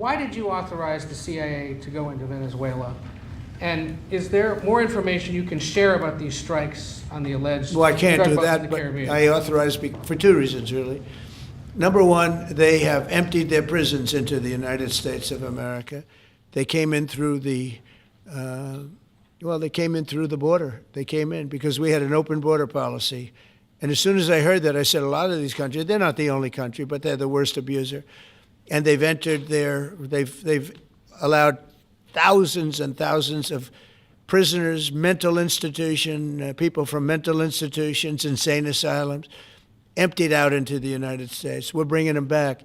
why did you authorize the CIA to go into Venezuela? And is there more information you can share about these strikes on the alleged Well, I can't drug do busts in that, the but Caribbean? I authorized for two reasons, really. Number one, they have emptied their prisons into the United States of America. They came in through the, they came in through the border. They came in because we had an open border policy. And as soon as I heard that, I said, a lot of these countries, they're not the only country, but they're the worst abuser. And they've entered they've allowed thousands and thousands of prisoners, mental institution, people from mental institutions, insane asylums, emptied out into the United States. We're bringing them back,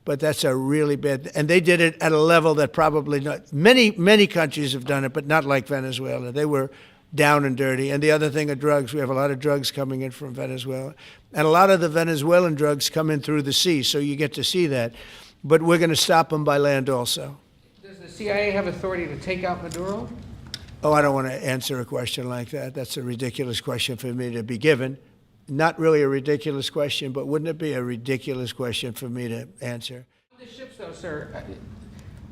but that's a really bad, and they did it at a level that probably not, many countries have done it, but not like Venezuela. They were down and dirty. And the other thing are drugs. We have a lot of drugs coming in from Venezuela. And a lot of the Venezuelan drugs come in through the sea, so you get to see that. But we're going to stop them by land also. Does the CIA have authority to take out Maduro? Oh, I don't want to answer a question like that. That's a ridiculous question for me to be given. Not really a ridiculous question, but wouldn't it be a ridiculous question for me to answer? The ships, though, sir,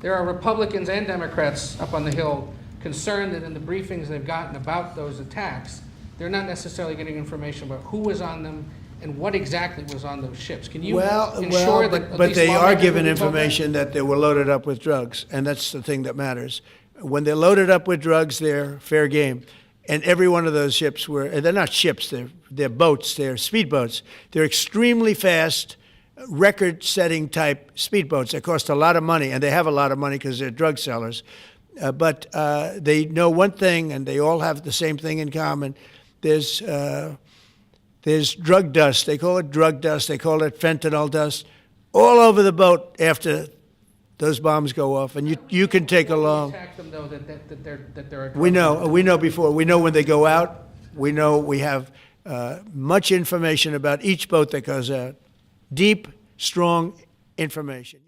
there are Republicans and Democrats up on the Hill concerned that in the briefings they've gotten about those attacks, they're not necessarily getting information about who was on them and what exactly was on those ships. Can you ensure that but they are given information that they were loaded up with drugs, and that's the thing that matters. When they're loaded up with drugs, they're fair game. And every one of those ships they're not ships, they're boats, they're speedboats. They're extremely fast, record-setting type speedboats. They cost a lot of money, and they have a lot of money because they're drug sellers. But they know one thing, and they all have the same thing in common. There's drug dust. They call it drug dust. They call it fentanyl dust all over the boat after those bombs go off. And you can take along. Attack them, though, that they're We know before. We know when they go out. We know we have much information about each boat that goes out. Deep, strong information.